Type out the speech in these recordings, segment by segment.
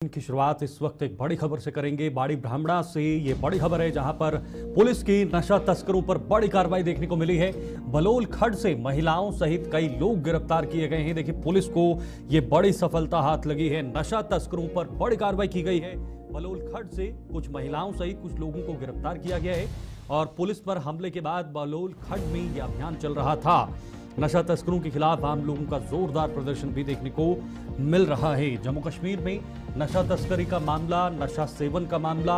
की शुरुआत इस वक्त एक बड़ी खबर से करेंगे। बाड़ी ब्राह्मणा से ये बड़ी खबर है जहां पर पुलिस की नशा तस्करों पर बड़ी कार्रवाई देखने को मिली है। बलोल खड्ड से महिलाओं सहित कई लोग गिरफ्तार किए गए हैं। देखिए, पुलिस को ये बड़ी सफलता हाथ लगी है। नशा तस्करों पर बड़ी कार्रवाई की गई है। बलोल खड्ड से कुछ महिलाओं सहित कुछ लोगों को गिरफ्तार किया गया है और पुलिस पर हमले के बाद बलोल खड्ड में यह अभियान चल रहा था। नशा तस्करों के खिलाफ आम लोगों का जोरदार प्रदर्शन भी देखने को मिल रहा है। जम्मू कश्मीर में नशा तस्करी का मामला, नशा सेवन का मामला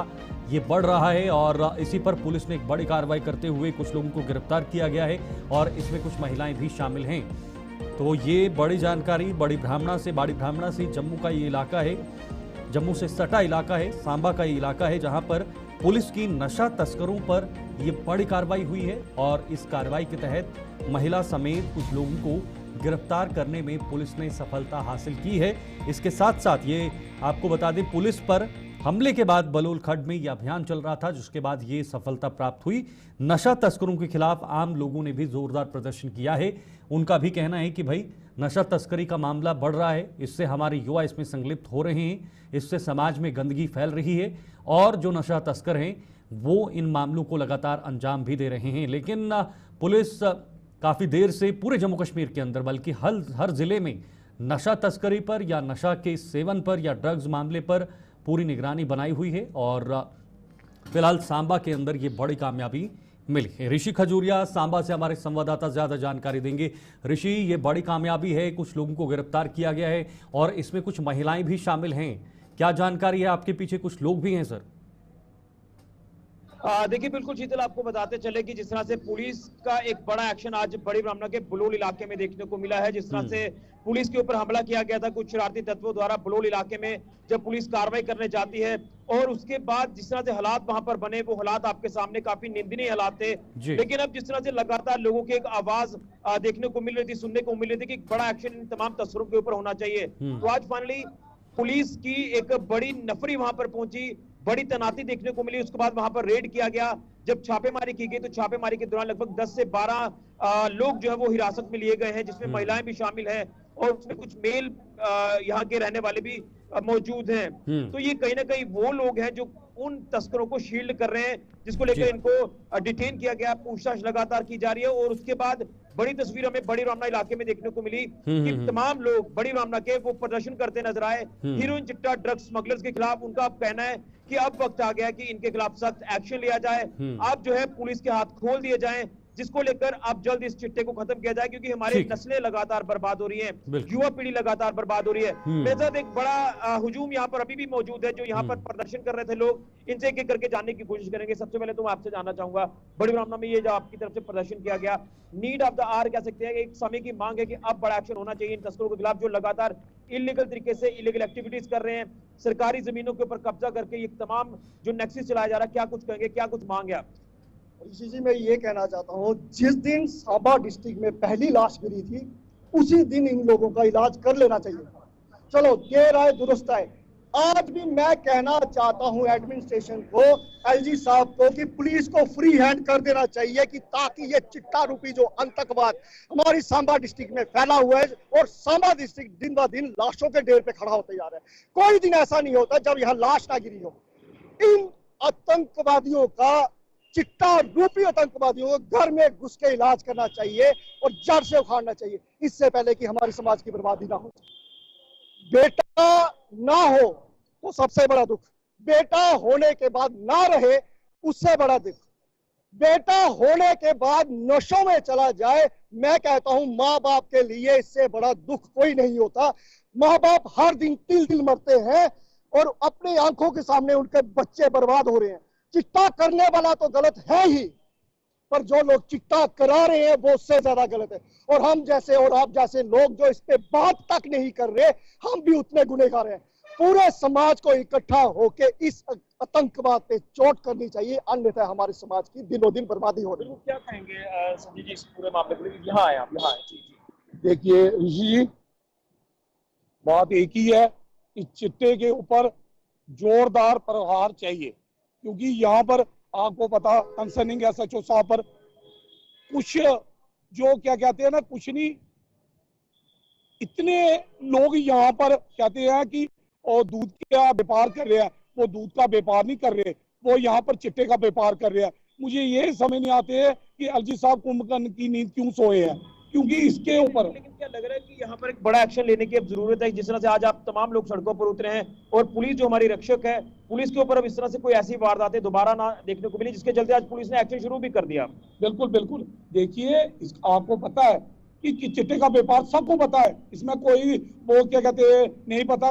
ये बढ़ रहा है और इसी पर पुलिस ने एक बड़ी कार्रवाई करते हुए कुछ लोगों को गिरफ्तार किया गया है और इसमें कुछ महिलाएं भी शामिल हैं। तो ये बड़ी जानकारी बाड़ी ब्राह्मणा से जम्मू का ये इलाका है, जम्मू से सटा इलाका है, सांबा का ये इलाका है जहां पर पुलिस की नशा तस्करों पर यह बड़ी कार्रवाई हुई है और इस कार्रवाई के तहत महिला समेत कुछ लोगों को गिरफ्तार करने में पुलिस ने सफलता हासिल की है। इसके साथ साथ ये आपको बता दें, पुलिस पर हमले के बाद बलोल खड्ड में यह अभियान चल रहा था, जिसके बाद ये सफलता प्राप्त हुई। नशा तस्करों के खिलाफ आम लोगों ने भी जोरदार प्रदर्शन किया है। उनका भी कहना है कि भाई, नशा तस्करी का मामला बढ़ रहा है, इससे हमारे युवा इसमें संलिप्त हो रहे हैं, इससे समाज में गंदगी फैल रही है और जो नशा तस्कर हैं वो इन मामलों को लगातार अंजाम भी दे रहे हैं। लेकिन पुलिस काफ़ी देर से पूरे जम्मू कश्मीर के अंदर, बल्कि हर जिले में नशा तस्करी पर या नशा के सेवन पर या ड्रग्स मामले पर पूरी निगरानी बनाई हुई है और फिलहाल सांबा के अंदर ये बड़ी कामयाबी मिली है। ऋषि खजूरिया सांबा से हमारे संवाददाता ज्यादा जानकारी देंगे। ऋषि, ये बड़ी कामयाबी है, कुछ लोगों को गिरफ्तार किया गया है और इसमें कुछ महिलाएं भी शामिल हैं। क्या जानकारी है? आपके पीछे कुछ लोग भी हैं सर? देखिए, बिल्कुल शीतल, आपको बताते चले कि जिस तरह से पुलिस का एक बड़ा एक्शन आज बड़ी ब्राह्मणा के बलोल इलाके में देखने को मिला है। जिस तरह से पुलिस के ऊपर हमला किया गया था कुछ शरारती तत्वों द्वारा बलोल इलाके में, जब पुलिस कार्रवाई करने जाती है और उसके बाद जिस तरह से हालात वहां पर बने, वो हालात आपके सामने काफी निंदनीय हालात थे। लेकिन अब जिस तरह से लगातार लोगों की एक आवाज देखने को मिल रही थी, सुनने को मिल रही थी कि बड़ा एक्शन इन तमाम तस्करों के ऊपर होना चाहिए, तो आज फाइनली पुलिस की एक बड़ी नफरी वहां पर पहुंची, बड़ी तैनाती देखने को मिली। उसके बाद वहां पर रेड किया गया। जब छापेमारी की गई तो छापेमारी के दौरान लगभग 10 से 12 लोग जो है वो हिरासत में लिए गए हैं, जिसमें महिलाएं भी शामिल हैं और उसमें कुछ मेल यहाँ के रहने वाले भी मौजूद हैं। तो ये कहीं ना कहीं वो लोग हैं जो उन तस्करों को शील्ड कर रहे हैं, जिसको लेकर इनको डिटेन किया गया। पूछताछ लगातार की जा रही है और उसके बाद बड़ी तस्वीर हमें बड़ी ब्राह्मणा इलाके में देखने को मिली कि तमाम लोग बड़ी ब्राह्मणा के वो प्रदर्शन करते नजर आए। हीरोइन चिट्टा ड्रग्स स्मगलर्स के खिलाफ उनका अब कहना है कि अब वक्त आ गया कि इनके खिलाफ सख्त एक्शन लिया जाए। अब जो है पुलिस के हाथ खोल दिए जाएं, जिसको लेकर अब जल्द इस चिट्टे को खत्म किया जाए, क्योंकि हमारी नस्लें लगातार बर्बाद हो रही हैं, युवा पीढ़ी लगातार बर्बाद हो रही है। मेरे साथ एक बड़ा हुजूम यहाँ पर अभी भी मौजूद है, जो यहाँ पर प्रदर्शन कर रहे थे लोग, इनसे एक एक करके जानने की कोशिश करेंगे। सबसे पहले तो मैं आपसे जानना चाहूंगा, बड़ी ब्राह्मणा में ये जो आपकी तरफ से प्रदर्शन किया गया, नीड ऑफ द आवर कह सकते हैं, एक समय की मांग है कि अब बड़ा एक्शन होना चाहिए इन तस्करों के खिलाफ जो लगातार इलीगल तरीके से इलीगल एक्टिविटीज कर रहे हैं, सरकारी जमीनों के ऊपर कब्जा करके ये तमाम जो नेक्सस चलाया जा रहा है। क्या कुछ कहेंगे, क्या कुछ मांग है आप? ऋषि जी, मैं ये कहना चाहता हूँ, जिस दिन सांबा डिस्ट्रिक्ट में पहली लाश गिरी थी उसी दिन इन लोगों का इलाज कर लेना चाहिए। चलो, देर आए दुरुस्त आए। आज भी मैं कहना चाहता हूँ एडमिनिस्ट्रेशन को, एलजी साहब को, कि पुलिस को फ्री हैंड कर देना चाहिए, कि ताकि ये चिट्टा रूपी जो आतंकवाद हमारी सांबा डिस्ट्रिक्ट में फैला हुआ है और सांबा डिस्ट्रिक्ट दिन ब दिन लाशों के ढेर पे खड़ा होते जा रहा है। कोई दिन ऐसा नहीं होता जब यहाँ लाश ना गिरी हो। इन आतंकवादियों का, चिट्टा रूपी आतंकवादियों को घर में घुस के इलाज करना चाहिए और जड़ से उखाड़ना चाहिए, इससे पहले कि हमारे समाज की बर्बादी ना हो। बेटा ना हो तो सबसे बड़ा दुख, बेटा होने के बाद ना रहे उससे बड़ा दुख, बेटा होने के बाद नशों में चला जाए, मैं कहता हूं माँ बाप के लिए इससे बड़ा दुख कोई नहीं होता। माँ बाप हर दिन तिल तिल मरते हैं और अपनी आंखों के सामने उनके बच्चे बर्बाद हो रहे हैं। चिट्टा करने वाला तो गलत है ही, पर जो लोग चिट्टा करा रहे हैं वो उससे ज्यादा गलत है। और हम जैसे और आप जैसे लोग जो इस पे बात तक नहीं कर रहे, हम भी उतने गुनहगार हैं। पूरे समाज को इकट्ठा होकर इस आतंकवाद पे चोट करनी चाहिए, अन्यथा हमारे समाज की दिनों दिन बर्बादी हो रही है। क्या कहेंगे संजय जी इस पूरे मामले को? यहाँ आए आप, यहाँ आए। जी। देखिए ऋषि, बात एक ही है, इस चिट्टे के ऊपर जोरदार प्रहार चाहिए, क्योंकि यहाँ पर आपको पता, कंसर्निंग एसएचओ साहब पर कुछ जो क्या कहते हैं ना, कुछ नहीं, इतने लोग यहाँ पर कहते हैं कि और दूध का व्यापार कर रहे हैं, वो दूध का व्यापार नहीं कर रहे, वो यहाँ पर चिट्टे का व्यापार कर रहे हैं। मुझे ये समझ नहीं आते है कि एलजी साहब कुंभकर्ण की नींद क्यों सोए हैं, क्योंकि इसके ऊपर लेकिन क्या लग रहा है कि यहाँ पर एक बड़ा एक्शन लेने की अब जरूरत है। जिस तरह से आज आप तमाम लोग सड़कों पर उतरे हैं और पुलिस जो हमारी रक्षक है, पुलिस के ऊपर अब इस तरह से कोई ऐसी वारदातें दोबारा ना देखने को मिली, जिसके चलते आज पुलिस ने एक्शन शुरू भी कर दिया। बिल्कुल बिल्कुल, देखिए आपको पता है कि चिट्टे का व्यापार सबको पता है, इसमें कोई वो क्या कहते हैं नहीं पता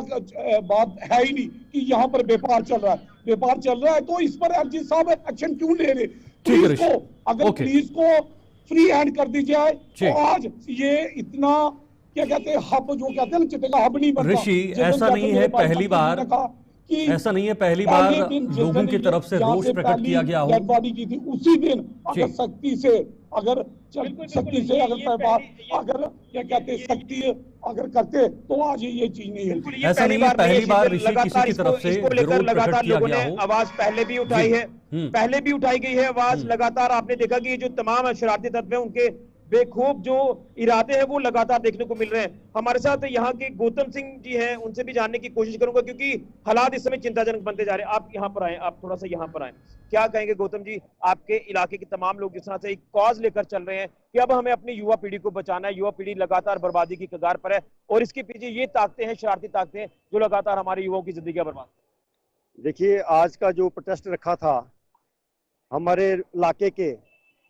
बात है ही नहीं कि यहाँ पर व्यापार चल रहा है। व्यापार चल रहा है तो इस पर एलजी साहब एक्शन क्यों ले रहे? पुलिस को अगर पुलिस को फ्री हैंड कर दी जाए तो आज ये इतना क्या कहते हैं हब, जो कहते हैं ना चिट्टे का हब नहीं बनता। ऋषि, ऐसा नहीं है पहली बार, ऐसा नहीं है पहली बार लोगों की तरफ से रोष प्रकट किया गया हो। बॉडी की थी उसी दिन, अगर सख्ती से अगर अगर क्या कहते हैं सख्ती अगर करते तो आज ये चीज नहीं होती। ऐसा नहीं है पहली बार ऋषि किसी की तरफ से लेकर लगातार लोगों ने हो। आवाज पहले भी उठाई है, पहले भी उठाई गई है आवाज लगातार। आपने देखा कि जो तमाम शरारती तत्व हैं उनके बेखूब जो इरादे हैं वो लगातार देखने को मिल रहे हैं। हमारे साथ यहाँ के गौतम सिंह जी हैं, उनसे भी जानने की कोशिश करूंगा क्योंकि हालात इस समय चिंताजनक बनते जा रहे हैं। आप यहाँ पर आए, आप थोड़ा सा यहाँ पर आए, क्या कहेंगे गौतम जी? आपके इलाके के तमाम लोग जिस तरह से एक कॉज लेकर चल रहे हैं कि अब हमें अपनी युवा पीढ़ी को बचाना है, युवा पीढ़ी लगातार बर्बादी की कगार पर है और इसके पीछे ये ताकतें हैं, शरारती ताकतें जो लगातार हमारे युवाओं की जिंदगी बर्बाद। देखिए, आज का जो प्रोटेस्ट रखा था, हमारे इलाके के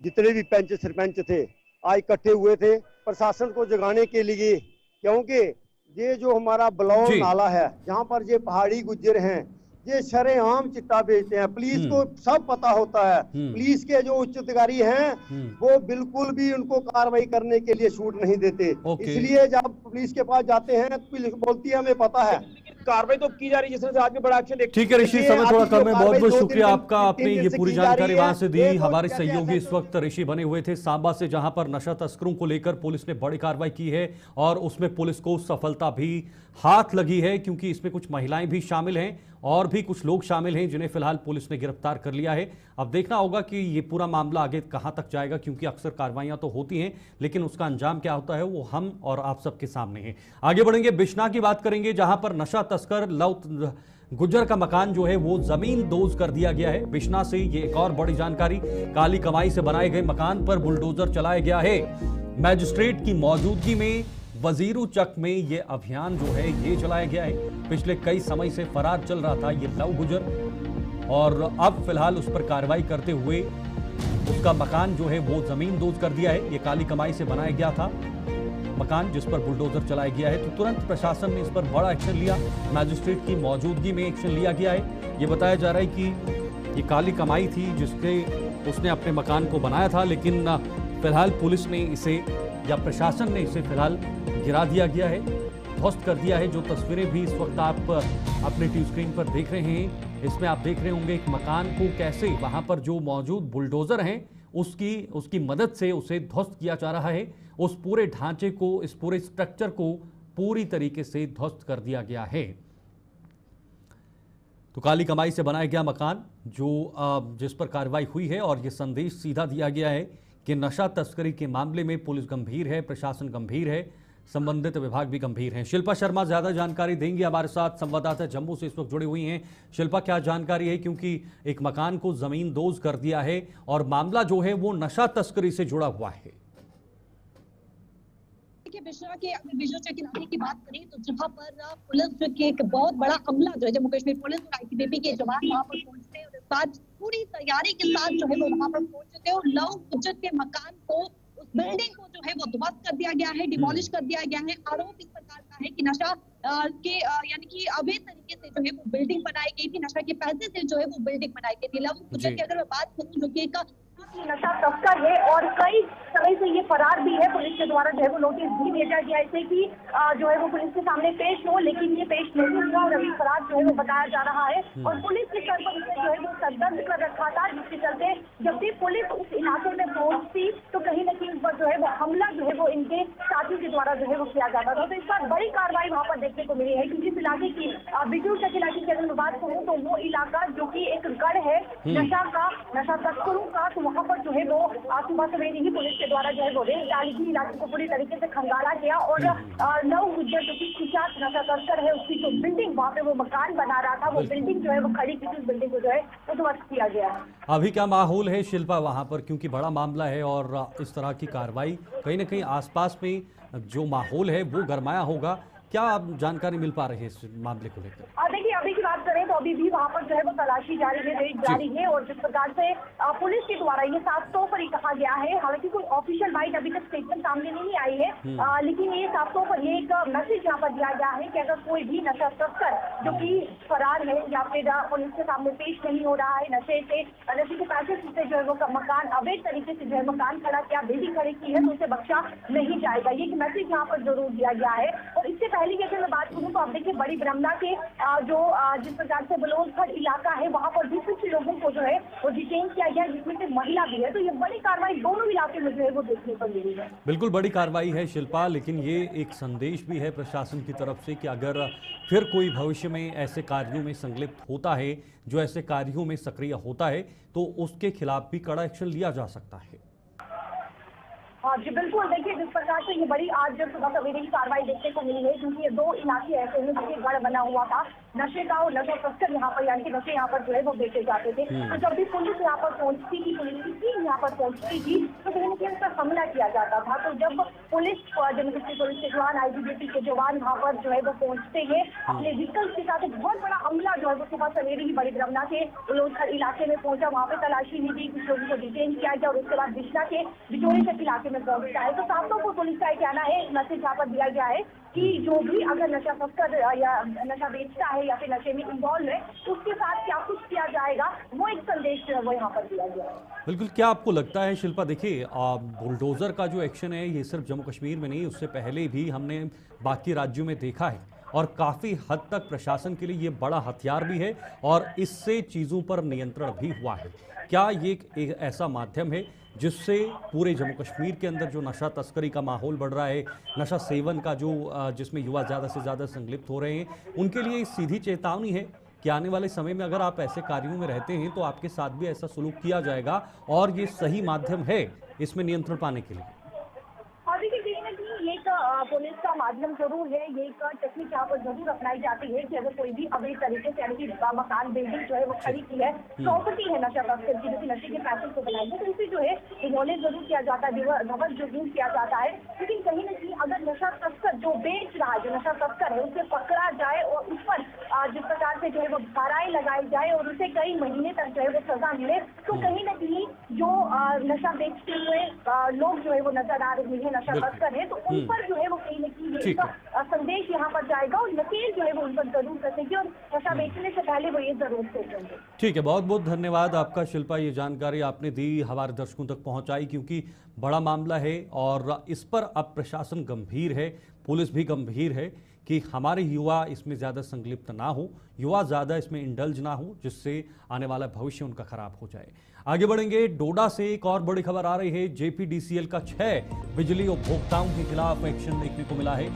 जितने भी पंच सरपंच थे आज इकट्ठे हुए थे प्रशासन को जगाने के लिए, क्योंकि ये जो हमारा बलौर नाला है जहाँ पर ये पहाड़ी गुज्जर हैं, ये शरेआम चिट्टा बेचते हैं। पुलिस को सब पता होता है, पुलिस के जो उच्च अधिकारी हैं वो बिल्कुल भी उनको कार्रवाई करने के लिए छूट नहीं देते। इसलिए जब पुलिस के पास जाते हैं पुलिस बोलती है हमें पता है, कार्रवाई तो की जा रही है, जिस तरह से आज भी बड़ा एक्शन देखते। ठीक है ऋषि, समय थोड़ा कम है, बहुत बहुत शुक्रिया आपका, आपने ये पूरी जानकारी वहां से दी। हमारे सहयोगी इस वक्त ऋषि बने हुए थे सांबा से, जहां पर नशा तस्करों को लेकर पुलिस ने बड़ी कार्रवाई की है और उसमें पुलिस को सफलता भी हाथ लगी है, क्योंकि इसमें कुछ महिलाएं भी शामिल हैं और भी कुछ लोग शामिल हैं जिन्हें फिलहाल पुलिस ने गिरफ्तार कर लिया है। अब देखना होगा कि ये पूरा मामला आगे कहां तक जाएगा, क्योंकि अक्सर कार्रवाइयां तो होती हैं लेकिन उसका अंजाम क्या होता है वो हम और आप सबके सामने है। आगे बढ़ेंगे, बिश्ना की बात करेंगे जहां पर नशा तस्कर लव गुज्जर का मकान जो है वो जमीन दोज कर दिया गया है। बिश्ना से ये एक और बड़ी जानकारी, काली कमाई से बनाए गए मकान पर बुलडोजर चलाया गया है। मैजिस्ट्रेट की मौजूदगी में वजीरू चक में ये अभियान जो है ये चलाया गया है। पिछले कई समय से फरार चल रहा था ये लव गुजर और अब फिलहाल उस पर कार्रवाई करते हुए उसका मकान जो है वो जमीन दोज कर दिया है। ये काली कमाई से बनाया गया था मकान जिस पर बुलडोजर चलाया गया है, तो तुरंत प्रशासन ने इस पर बड़ा एक्शन लिया। मैजिस्ट्रेट की मौजूदगी में एक्शन लिया गया है। ये बताया जा रहा है कि ये काली कमाई थी जिसके उसने अपने मकान को बनाया था, लेकिन फिलहाल पुलिस ने इसे या प्रशासन ने इसे फिलहाल गिरा दिया गया है, ध्वस्त कर दिया है। जो तस्वीरें भी इस वक्त आप अपने टीवी स्क्रीन पर देख रहे हैं, इसमें आप देख रहे होंगे एक मकान को कैसे वहां पर जो मौजूद बुलडोजर हैं उसकी मदद से उसे ध्वस्त किया जा रहा है। उस पूरे ढांचे को, इस पूरे स्ट्रक्चर को पूरी तरीके से ध्वस्त कर दिया गया है। तो काली कमाई से बनाया गया मकान जो जिस पर कार्रवाई हुई है और ये संदेश सीधा दिया गया है कि नशा तस्करी के मामले में पुलिस गंभीर है, प्रशासन गंभीर है, संबंधित विभाग भी गंभीर हैं। शिल्पा शर्मा ज्यादा जानकारी देंगी, हमारे साथ संवाददाता जम्मू से इस वक्त जुड़ी हुई हैं। शिल्पा, क्या जानकारी है, क्योंकि एक मकान को जमीन दोज कर दिया है और मामला जो है वो नशा तस्करी से जुड़ा हुआ है। बिश्ना के विजय चक इलाके की बात करें तो जहां पर पुलिस के एक बहुत बड़ा अमला जो है जम्मू कश्मीर पुलिस और आईटीबीपी के जवान वहां पर पहुंचते हैं और इस बात पूरी तैयारी के साथ जो है वो वहां पर पहुंच चुके हैं और लव गुज्जर के मकान को, उस बिल्डिंग को जो है वो ध्वस्त कर दिया गया है, डिमोलिश कर दिया गया है। आरोप इस प्रकार का है कि नशा के यानी कि अवैध तरीके से जो है वो बिल्डिंग बनाई गई थी, नशा के पैसे से जो है वो बिल्डिंग बनाई गई थी। लव गुज्जर की अगर मैं बात करूं जो कि एक नशा तस्कर है और कई समय से ये फरार भी है, पुलिस के द्वारा जो है वो नोटिस भी भेजा गया इसे कि जो है वो पुलिस के सामने पेश हो, लेकिन ये पेश नहीं हुआ और अभी फरार जो है वो बताया जा रहा है और पुलिस के स्तर पर इसे जो है वो सरदर्द कर रखा था, जिसके चलते जब भी पुलिस उस इलाके में पहुंचती तो कहीं न कहीं पर जो है वो हमला जो है वो इनके साथियों के द्वारा जो है वो किया जाता था। तो इस पर बड़ी कार्रवाई वहाँ पर देखने को मिली है, क्योंकि इस इलाके की बिजू चक इलाके की अगर मैं बात करूँ तो वो इलाका जो कि एक गढ़ है नशा तस्करों का, तो वहाँ पर जो है वो सुबह सवेरे ही पुलिस के द्वारा जो है वो रेड डाली थी, इलाके को पूरी तरीके से खंगाला गया और नव गुज्जर जो कि कुख्यात नशा तस्कर है उसकी जो बिल्डिंग वहाँ पे वो मकान बना रहा था, वो बिल्डिंग जो है वो खड़ी की बिल्डिंग को जो है वो ध्वस्त किया गया है। अभी क्या माहौल है शिल्पा वहां पर, क्योंकि बड़ा मामला है और इस तरह की कार्रवाई कहीं ना कहीं आसपास में जो माहौल है वो गरमाया होगा, क्या आप जानकारी मिल पा रही है इस मामले को लेकर? देखिए अभी की बात करें तो अभी भी वहाँ पर जो है वो तलाशी जारी है, रेड जारी है और जिस प्रकार से पुलिस के द्वारा ये साफ तौर पर ही कहा गया है, हालांकि कोई ऑफिशियल बाइट अभी तक स्टेटमेंट सामने नहीं आई है, लेकिन ये साफ तौर पर ये एक मैसेज यहाँ पर दिया गया है कि अगर कोई भी नशा तस्कर जो कि फरार है या फिर पुलिस के सामने पेश नहीं हो रहा है, नशे के पैसे से जो है वो मकान अवैध तरीके से जो है मकान खड़ा किया, बिल्डिंग खड़ी की है, तो उसे बख्शा नहीं जाएगा। ये मैसेज यहाँ पर जरूर दिया गया है। और इससे पहले की अगर मैं बात करूँ तो आप देखिए बड़ी ब्रह्मणा के जो जिस प्रकार से बलोलखंड इलाका है वहाँ पर भी कुछ लोगों को जो है वो डिटेन किया गया, जिसमें से महिला भी है, तो ये बड़ी कार्रवाई दोनों इलाके में जो है वो देखने को मिली है। बिल्कुल बड़ी कार्रवाई है शिल्पा, लेकिन ये एक संदेश भी है प्रशासन की तरफ से कि अगर फिर कोई भविष्य में ऐसे कार्यों में संलिप्त होता है, जो ऐसे कार्यों में सक्रिय होता है, तो उसके खिलाफ भी कड़ा एक्शन लिया जा सकता है। जी बिल्कुल, देखिए जिस प्रकार से ये बड़ी आज जब सुबह सवेरे की कार्रवाई देखने को मिली है, क्योंकि ये दो इलाके ऐसे हैं जिसके गढ़ बना हुआ था नशे का और नशा तस्कर यहाँ पर, यानी कि नशे यहाँ पर जो है वो बेचे जाते थे। तो जब भी पुलिस यहाँ पर पहुंचती थी, पुलिस की टीम यहाँ पर पहुंचती थी, तो कहीं ना कहीं उस पर हमला किया जाता था। तो जब पुलिस पुलिस के जवान, IGBP के जवान वहाँ पर जो है वो पहुंचते हैं अपने व्हीकल्स के साथ, एक बहुत बड़ा हमला जो है वो सुबह सवेरे ही बड़ी ब्रह्मणा के बलोलखंड इलाके में पहुंचा, वहाँ पे तलाशी ली गई, कुछ लोगों को डिटेन किया गया और उसके बाद बिजला के बिचौली तक इलाके में पहुंचता है। तो सातों को पुलिस का कहना है, मैसेज यहाँ पर दिया गया है कि जो भी अगर नशा तस्कर या नशा बेचता है या फिर नशे में इन्वॉल्व है, उसके साथ क्या कुछ किया जाएगा, वो एक संदेश जो है वो यहाँ पर दिया गया है। बिल्कुल, क्या आपको लगता है शिल्पा, देखिए बुलडोजर का जो एक्शन है ये सिर्फ जम्मू कश्मीर में नहीं, उससे पहले भी हमने बाकी राज्यों में देखा है और काफ़ी हद तक प्रशासन के लिए ये बड़ा हथियार भी है और इससे चीज़ों पर नियंत्रण भी हुआ है। क्या ये एक ऐसा माध्यम है जिससे पूरे जम्मू कश्मीर के अंदर जो नशा तस्करी का माहौल बढ़ रहा है, नशा सेवन का जो जिसमें युवा ज़्यादा से ज़्यादा संलिप्त हो रहे हैं, उनके लिए सीधी चेतावनी है कि आने वाले समय में अगर आप ऐसे कार्यों में रहते हैं तो आपके साथ भी ऐसा सलूक किया जाएगा और ये सही माध्यम है इसमें नियंत्रण पाने के लिए? एक पुलिस का माध्यम जरूर है, ये एक टेक्निक यहाँ पर जरूर अपनाई जाती है कि अगर कोई भी अवैध तरीके से, यानी कि मकान बिल्डिंग जो है वो खड़ी की है, प्रॉपर्टी है नशा तस्कर की, जो कि नशे के पैसे को बनाई है, तो इसे जो है डिमोलिश जरूर किया जाता है, ध्वस्त जरूर किया जाता है। लेकिन कहीं न कहीं अगर नशा तस्कर जो बेच रहा है, जो नशा तस्कर है, उसे पकड़ा जाए और उस पर जिस प्रकार से जो है वो धाराएं लगाई जाए और उसे कई महीने तक जो है वो सजा मिले, तो कहीं न कहीं जो नशा बेचते हुए लोग जो है वो नजर आ रहे हैं, नशा तस्कर है, तो उन पर जो है वो कहीं न कहीं संदेश यहाँ पर जाएगा और नकेल जो है वो उन पर जरूर कसेंगे और नशा बेचने से पहले वो ये जरूर सोचेंगे। ठीक है, बहुत बहुत धन्यवाद आपका शिल्पा, ये जानकारी आपने दी, हमारे दर्शकों तक पहुंचाई, क्योंकि बड़ा मामला है और इस पर अब प्रशासन गंभीर है, पुलिस भी गंभीर है कि हमारे युवा इसमें ज़्यादा संलिप्त ना हो, युवा ज़्यादा इसमें इंडल्ज ना हो, जिससे आने वाला भविष्य उनका खराब हो जाए। आगे बढ़ेंगे, डोडा से एक और बड़ी खबर आ रही है। JPDCL का 6 बिजली उपभोक्ताओं के खिलाफ एक्शन देखने को मिला है।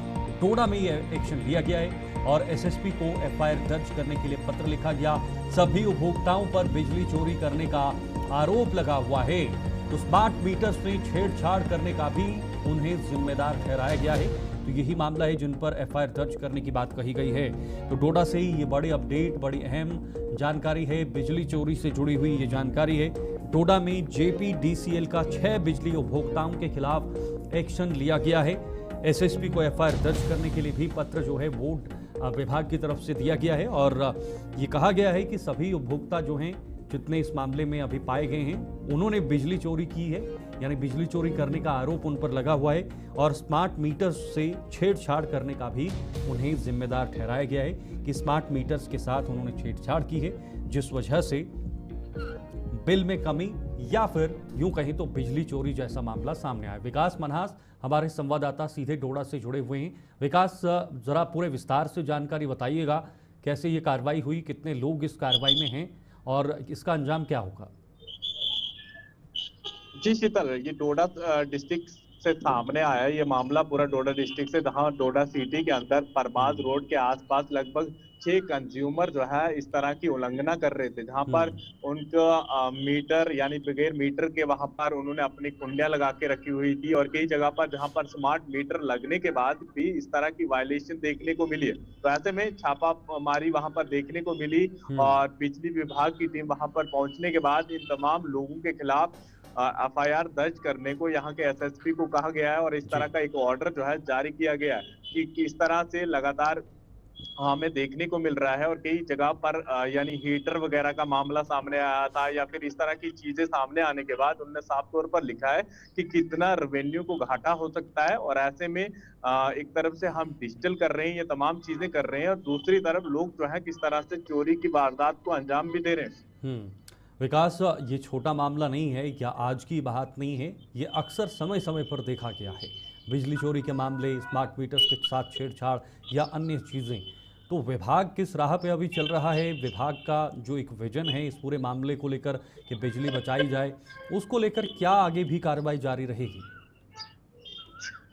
डोडा में यह एक्शन लिया गया है और SSP को FIR दर्ज करने के लिए पत्र लिखा गया। सभी उपभोक्ताओं पर बिजली चोरी करने का आरोप लगा हुआ है, तो स्मार्ट मीटर्स में छेड़छाड़ करने का भी उन्हें जिम्मेदार ठहराया गया है। तो यही मामला है जिन पर FIR दर्ज करने की बात कही गई है। तो डोडा से ही ये बड़ी अपडेट, बड़ी अहम जानकारी है, बिजली चोरी से जुड़ी हुई ये जानकारी है। डोडा में JPDCL का 6 बिजली उपभोक्ताओं के खिलाफ एक्शन लिया गया है। SSP को FIR दर्ज करने के लिए भी पत्र जो है बोर्ड विभाग की तरफ से दिया गया है और ये कहा गया है कि सभी उपभोक्ता जो हैं, जितने इस मामले में अभी पाए गए हैं, उन्होंने बिजली चोरी की है, यानी बिजली चोरी करने का आरोप उन पर लगा हुआ है और स्मार्ट मीटर्स से छेड़छाड़ करने का भी उन्हें जिम्मेदार ठहराया गया है कि स्मार्ट मीटर्स के साथ उन्होंने छेड़छाड़ की है, जिस वजह से बिल में कमी या फिर यूं कहीं तो बिजली चोरी जैसा मामला सामने आया। विकास मनहास हमारे संवाददाता सीधे डोडा से जुड़े हुए हैं। विकास, जरा पूरे विस्तार से जानकारी बताइएगा, कैसे ये कार्रवाई हुई, कितने लोग इस कार्रवाई में हैं और इसका अंजाम क्या होगा? जी शीतल, ये डोडा डिस्ट्रिक्ट से सामने आया ये मामला पूरा डोडा डिस्ट्रिक्ट से, जहां डोडा सिटी के अंदर परमाज रोड के आसपास लगभग 6 कंज्यूमर जो है इस तरह की उल्लंघना कर रहे थे, जहां पर उनका मीटर यानी बगैर मीटर के वहां पर उन्होंने अपनी कुंडियां लगा के रखी हुई थी, और कई जगह पर जहां पर स्मार्ट मीटर लगने के बाद भी इस तरह की वायलेशन देखने को मिली है। तो ऐसे में छापामारी वहां पर देखने को मिली, और बिजली विभाग की टीम वहां पर पहुंचने के बाद इन तमाम लोगों के खिलाफ एफआईआर दर्ज करने को यहाँ के एसएसपी को कहा गया है, और इस तरह का एक ऑर्डर जो है जारी किया गया है कि किस तरह से लगातार हमें देखने को मिल रहा है। और कई जगह पर यानी हीटर वगैरह का मामला सामने आया था, या फिर इस तरह की चीजें सामने आने के बाद उन्होंने साफ तौर पर लिखा है कि कितना रेवेन्यू को घाटा हो सकता है। और ऐसे में एक तरफ से हम डिजिटल कर रहे हैं, ये तमाम चीजें कर रहे हैं, और दूसरी तरफ लोग जो है किस तरह से चोरी की वारदात को अंजाम भी दे रहे हैं। विकास, ये छोटा मामला नहीं है या आज की बात नहीं है, ये अक्सर समय समय पर देखा गया है। बिजली चोरी के मामले, स्मार्ट मीटर्स के साथ छेड़छाड़ या अन्य चीज़ें। तो विभाग किस राह पे अभी चल रहा है? विभाग का जो एक विजन है इस पूरे मामले को लेकर कि बिजली बचाई जाए, उसको लेकर क्या आगे भी कार्रवाई जारी रहेगी?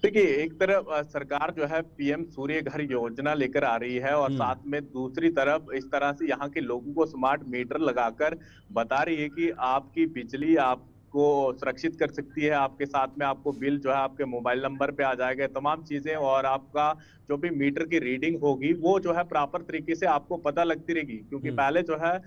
देखिए, एक तरफ सरकार जो है पीएम सूर्य घर योजना लेकर आ रही है, और साथ में दूसरी तरफ इस तरह से यहाँ के लोगों को स्मार्ट मीटर लगाकर बता रही है कि आपकी बिजली आपको सुरक्षित कर सकती है, आपके साथ में आपको बिल जो है आपके मोबाइल नंबर पे आ जाएगा, तमाम चीजें, और आपका जो भी मीटर की रीडिंग होगी वो जो है प्रॉपर तरीके से आपको पता लगती रहेगी। क्योंकि पहले जो है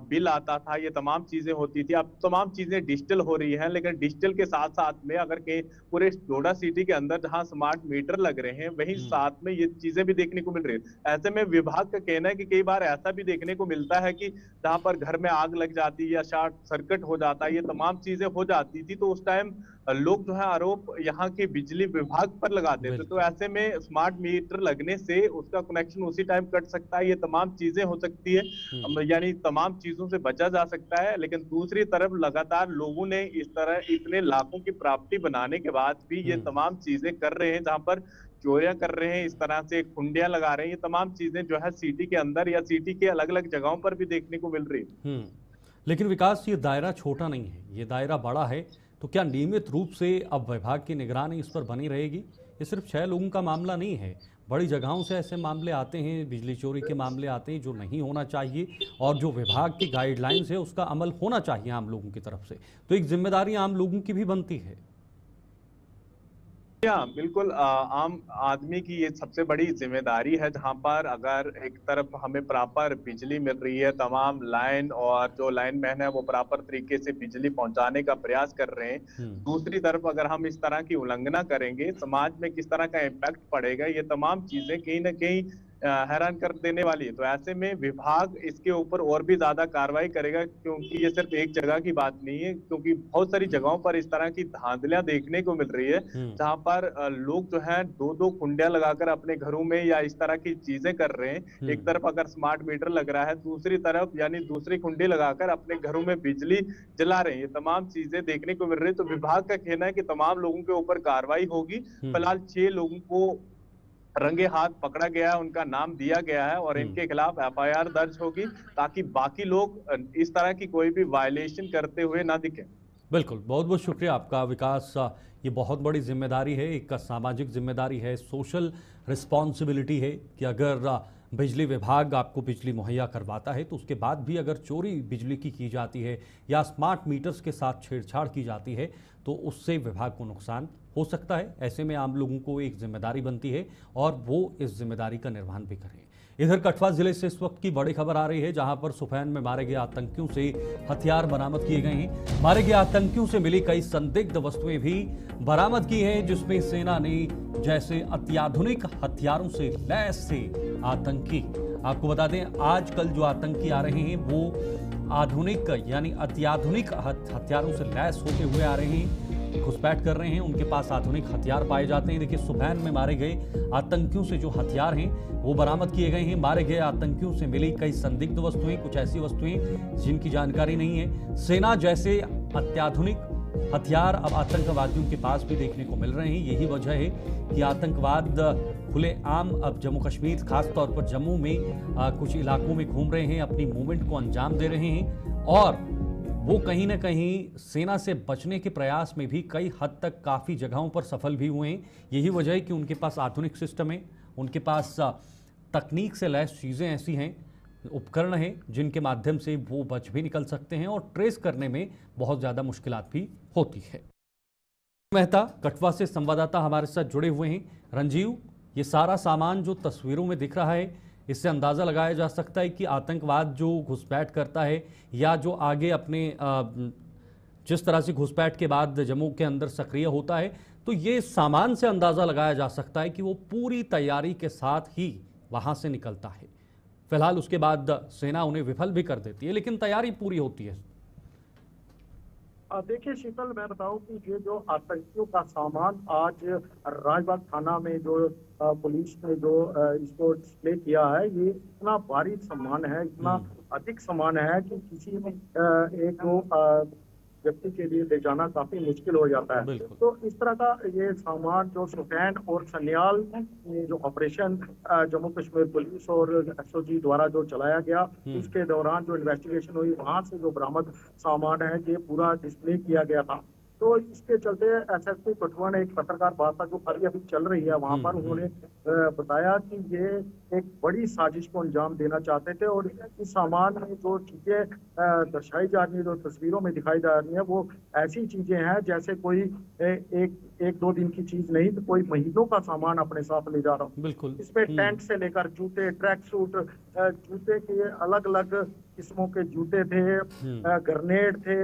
बिल आता था, ये तमाम चीजें होती थी, अब तमाम चीजें डिजिटल हो रही हैं, लेकिन डिजिटल के साथ साथ में अगर के पूरे डोडा सिटी के अंदर जहां स्मार्ट मीटर लग रहे हैं, वहीं साथ में ये चीजें भी देखने को मिल रही है। ऐसे में विभाग का कहना है कि कई बार ऐसा भी देखने को मिलता है कि जहां पर घर में आग लग जाती है या शॉर्ट सर्किट हो जाता है, ये तमाम चीजें हो जाती थी, तो उस टाइम लोग जो है आरोप यहाँ के बिजली विभाग पर लगाते थे। तो ऐसे में स्मार्ट मीटर लगने से उसका कनेक्शन उसी टाइम कट सकता है, ये तमाम चीजें हो सकती है, यानी तमाम चीजों से बचा जा सकता है। लेकिन दूसरी तरफ लगातार लोगों ने इस तरह इतने लाखों की प्राप्ति बनाने के बाद भी ये तमाम चीजें कर रहे हैं, जहां पर चोरियां कर रहे हैं, इस तरह से कुंडियां लगा रहे हैं, ये तमाम चीजें जो है सिटी के अंदर या सिटी के अलग अलग जगहों पर भी देखने को मिल रही है। लेकिन विकास, ये दायरा छोटा नहीं है, ये दायरा बड़ा है। तो क्या नियमित रूप से अब विभाग की निगरानी इस पर बनी रहेगी? ये सिर्फ 6 लोगों का मामला नहीं है, बड़ी जगहों से ऐसे मामले आते हैं, बिजली चोरी के मामले आते हैं जो नहीं होना चाहिए, और जो विभाग की गाइडलाइंस है उसका अमल होना चाहिए आम लोगों की तरफ से। तो एक जिम्मेदारी आम लोगों की भी बनती है। बिल्कुल, आम आदमी की ये सबसे बड़ी जिम्मेदारी है, जहां पर अगर एक तरफ हमें प्रॉपर बिजली मिल रही है, तमाम लाइन और जो लाइनमैन है वो प्रॉपर तरीके से बिजली पहुंचाने का प्रयास कर रहे हैं, दूसरी तरफ अगर हम इस तरह की उल्लंघना करेंगे, समाज में किस तरह का इम्पैक्ट पड़ेगा, ये तमाम चीजें कहीं ना कहीं हैरान कर देने वाली है। तो ऐसे में विभाग इसके ऊपर और भी ज्यादा कार्रवाई करेगा, क्योंकि ये सिर्फ एक जगह की बात नहीं है, क्योंकि बहुत सारी जगहों पर इस तरह की धांधलियां देखने को मिल रही है, जहां पर लोग जो है 2-2 कुंडियां लगाकर अपने घरों में या इस तरह की चीजें कर रहे हैं। एक तरफ अगर स्मार्ट मीटर लग रहा है, दूसरी तरफ यानी दूसरी कुंडी लगाकर अपने घरों में बिजली जला रहे हैं, ये तमाम चीजें देखने को मिल रही है। तो विभाग का कहना है कि तमाम लोगों के ऊपर कार्रवाई होगी। फिलहाल 6 लोगों को रंगे हाथ पकड़ा गया है, उनका नाम दिया गया है, और इनके खिलाफ एफआईआर दर्ज होगी, ताकि बाकी लोग इस तरह की कोई भी वायलेशन करते हुए ना दिखे। बिल्कुल, बहुत बहुत शुक्रिया आपका विकास। ये बहुत बड़ी जिम्मेदारी है, एक सामाजिक जिम्मेदारी है, सोशल रिस्पॉन्सिबिलिटी है कि अगर बिजली विभाग आपको बिजली मुहैया करवाता है तो उसके बाद भी अगर चोरी बिजली की जाती है या स्मार्ट मीटर्स के साथ छेड़छाड़ की जाती है तो उससे विभाग को नुकसान हो सकता है। ऐसे में आम लोगों को एक जिम्मेदारी बनती है और वो इस जिम्मेदारी का निर्वहन भी करें। इधर कठुआ जिले से इस वक्त की बड़ी खबर आ रही है, जहां पर सुफैन में मारे गए आतंकियों से हथियार बरामद किए गए हैं। मारे गए आतंकियों से मिली कई संदिग्ध वस्तुएं भी बरामद की हैं, जिसमें सेना ने जैसे अत्याधुनिक हथियारों से लैस थे आतंकी। आपको बता दें, आजकल जो आतंकी आ रहे हैं वो आधुनिक यानी अत्याधुनिक हथियारों से लैस होते हुए आ रहे हैं, घुसपैठ कर रहे हैं, उनके पास आधुनिक हथियार पाए जाते हैं। देखिए, सुफैन में मारे गए आतंकियों से जो हथियार हैं वो बरामद किए गए हैं। मारे गए आतंकियों से मिली कई संदिग्ध वस्तुएं, कुछ ऐसी वस्तुएं जिनकी जानकारी नहीं है। सेना जैसे अत्याधुनिक हथियार अब आतंकवादियों के पास भी देखने को मिल रहे हैं। यही वजह है कि आतंकवाद खुलेआम अब जम्मू कश्मीर, खासतौर पर जम्मू में कुछ इलाकों में घूम रहे हैं, अपनी मूवमेंट को अंजाम दे रहे हैं, और वो कहीं ना कहीं सेना से बचने के प्रयास में भी कई हद तक काफ़ी जगहों पर सफल भी हुए हैं। यही वजह है कि उनके पास आधुनिक सिस्टम है, उनके पास तकनीक से लैस चीज़ें ऐसी हैं, उपकरण हैं जिनके माध्यम से वो बच भी निकल सकते हैं और ट्रेस करने में बहुत ज़्यादा मुश्किलात भी होती है। मेहता कठुआ से संवाददाता हमारे साथ जुड़े हुए हैं। रंजीव, ये सारा सामान जो तस्वीरों में दिख रहा है, इससे अंदाज़ा लगाया जा सकता है कि आतंकवाद जो घुसपैठ करता है या जो आगे अपने जिस तरह से घुसपैठ के बाद जम्मू के अंदर सक्रिय होता है, तो ये सामान से अंदाज़ा लगाया जा सकता है कि वो पूरी तैयारी के साथ ही वहाँ से निकलता है। फिलहाल उसके बाद सेना उन्हें विफल भी कर देती है, लेकिन तैयारी पूरी होती है। देखिए शीतल, मैं बताऊं कि ये जो आतंकियों का सामान आज राजबाग थाना में जो पुलिस ने जो इसको डिस्प्ले किया है, ये इतना भारी सामान है, इतना अधिक सामान है कि किसी एक दो व्यक्ति के लिए ले जाना काफी मुश्किल हो जाता है। तो इस तरह का ये सामान जो सुफैन और सन्याल जो ऑपरेशन जम्मू कश्मीर पुलिस और एसओजी द्वारा जो चलाया गया, उसके दौरान जो इन्वेस्टिगेशन हुई, वहां से जो बरामद सामान है ये पूरा डिस्प्ले किया गया था। तो इसके चलते एसएसपी कठुआ ने एक पत्रकार वार्ता जो अभी चल रही है वहां पर उन्होंने बताया कि ये एक बड़ी साजिश को अंजाम देना चाहते थे और इस सामान में जो चीजें दर्शाई जा रही है, जो तस्वीरों में दिखाई जा रही है, वो ऐसी चीजें हैं जैसे कोई एक दो दिन की चीज नहीं, तो कोई महीनों का सामान अपने साथ ले जा रहा हूँ। बिल्कुल। इसमें टेंट से लेकर जूते, ट्रैक सूट, जूते के अलग अलग किस्मों के जूते थे, ग्रेनेड थे,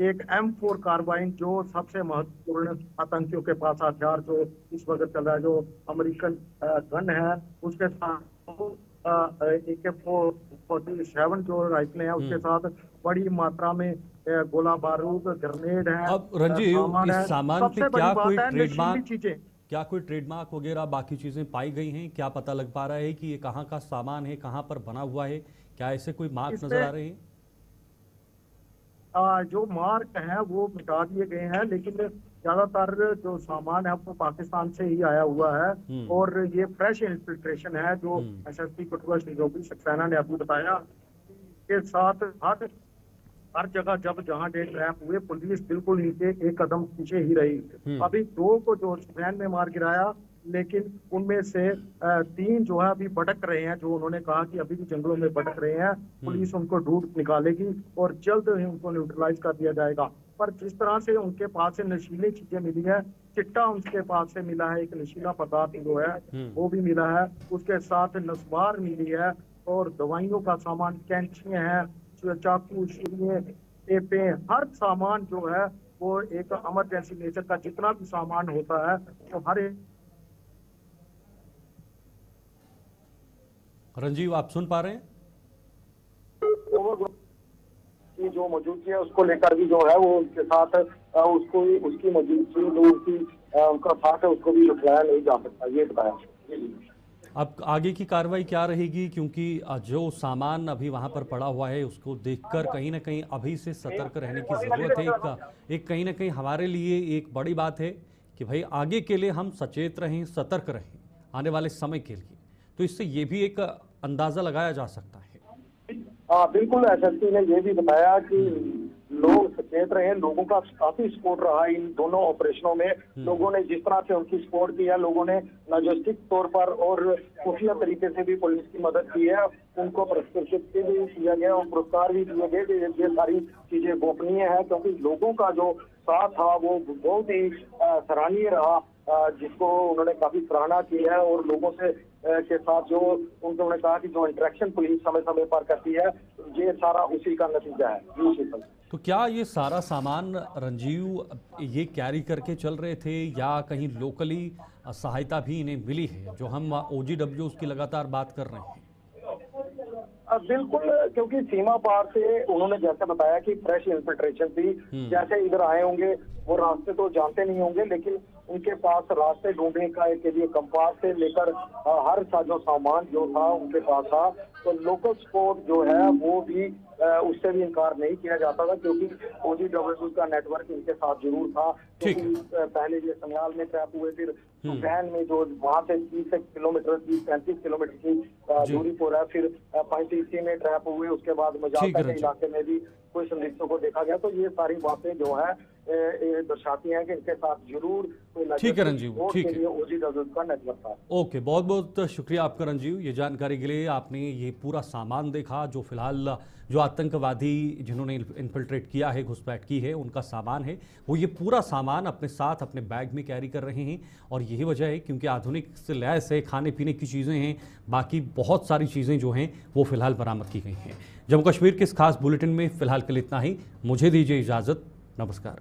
एक M4 कार्बाइन जो सबसे महत्वपूर्ण आतंकियों के पास हथियार जो इस वक्त चल रहा है, जो अमेरिकन गन है, उसके साथ AK-47 जो राइफलें हैं, उसके साथ बड़ी मात्रा में गोला बारूद, ग्रेनेड है। अब रंजीव, इस सामान पे क्या कोई चीजें ट्रेडमार्क वगैरह बाकी चीजें पाई गई हैं? क्या पता लग पा रहा है कि ये कहाँ का सामान है, कहाँ पर बना हुआ है? क्या ऐसे कोई मार्क नजर आ रहे हैं? जो मार्क हैं वो मिटा दिए गए हैं, लेकिन ज्यादातर जो सामान है वो पाकिस्तान से ही आया हुआ है और ये फ्रेश इन्फिल्ट्रेशन है, जो एसएसपी कठुआ श्री सक्सेना ने अभी बताया। के साथ हर जगह जब जहां डेट ट्रैप हुए, पुलिस बिल्कुल नीचे एक कदम पीछे ही रही। अभी 2 को जो सुफैन में मार गिराया, लेकिन उनमें से 3 जो है अभी भटक रहे हैं, जो उन्होंने कहा कि अभी भी जंगलों में भटक रहे हैं। पुलिस उनको ढूंढ निकालेगी और जल्द ही उनको न्यूट्रलाइज कर दिया जाएगा। पर जिस तरह से उनके पास से नशीली चीजें मिली है, चिट्टा उनके पास से मिला है, एक नशीला पदार्थ जो है वो भी मिला है, उसके साथ नस्वार मिली है और दवाइयों का सामान, कैंचियां हैं, चाकू, छुरियां, टेपे, हर सामान जो है वो एक इमरजेंसी नेचर का जितना भी सामान होता है तो हर एक। रंजीव, आप सुन पा रहे हैं? की जो मौजूदगी है उसको लेकर भी जो है वो उसके साथ उसको उसकी मौजूदगी जो उनका साथ है उसको भी लुटाया नहीं जा सकता, ये बताया। अब आगे की कार्रवाई क्या रहेगी, क्योंकि जो सामान अभी वहां पर पड़ा हुआ है उसको देखकर कहीं ना कहीं अभी से सतर्क रहने की जरूरत है। एक कहीं ना कहीं हमारे लिए एक बड़ी बात है कि भाई आगे के लिए हम सचेत रहें, सतर्क रहें आने वाले समय के लिए, तो इससे ये भी एक अंदाजा लगाया जा सकता है। बिल्कुल, एसएसपी ने ये भी बताया कि लोग सचेत रहे, लोगों का काफी सपोर्ट रहा इन दोनों ऑपरेशनों में। लोगों ने जिस तरह से उनकी सपोर्ट की है, लोगों ने लॉजिस्टिक तौर पर और खुफिया तरीके से भी पुलिस की मदद की है, उनको पुरस्कृत भी किया गया और पुरस्कार भी दिए गए। ये सारी चीजें गोपनीय है, क्योंकि लोगों का जो साथ था वो बहुत ही सराहनीय रहा, जिसको उन्होंने काफी सराहना की है। और लोगों से के साथ जो उन्होंने कहा कि जो इंटरेक्शन पुलिस समय समय पर करती है, ये सारा उसी का नतीजा है। तो क्या ये सारा सामान रंजीव ये कैरी करके चल रहे थे या कहीं लोकली सहायता भी इन्हें मिली है, जो हम OGWs की लगातार बात कर रहे हैं? बिल्कुल, क्योंकि सीमा पार से उन्होंने जैसे बताया कि फ्रेश इन्फिल्ट्रेशन थी, जैसे इधर आए होंगे वो रास्ते तो जानते नहीं होंगे, लेकिन उनके पास रास्ते ढूंढने का के लिए कंपास से लेकर हर साजो सामान जो था उनके पास था। तो लोकल सपोर्ट जो है वो भी उससे भी इनकार नहीं किया जाता था, क्योंकि OGWs का नेटवर्क इनके साथ जरूर था। क्योंकि पहले ये सन्याल में ट्रैप हुए, फिर सुफैन में जो वहां से 30 किलोमीटर 35 किलोमीटर की दूरी पर है, फिर 35 में ट्रैप हुए, उसके बाद मजालका के इलाके में भी कोई संदिग्धों को देखा गया। तो ये सारी बातें जो है ये दर्शाती हैं कि इनके साथ जरूर कोई ठीक है रंजीव, ठीक है, ओजी तजद का नेटवर्क था। ओके, बहुत बहुत शुक्रिया आपका रंजीव, ये जानकारी के लिए। आपने ये पूरा सामान देखा जो फिलहाल जो आतंकवादी जिन्होंने इन्फिल्ट्रेट किया है, घुसपैठ की है, उनका सामान है, वो ये पूरा सामान अपने साथ अपने बैग में कैरी कर रहे हैं। और यही वजह है क्योंकि आधुनिक से लैस है, खाने पीने की चीज़ें हैं, बाकी बहुत सारी चीज़ें जो हैं वो फिलहाल बरामद की गई हैं। जम्मू कश्मीर के इस खास बुलेटिन में फिलहाल के लिए इतना ही। मुझे दीजिए इजाज़त, नमस्कार।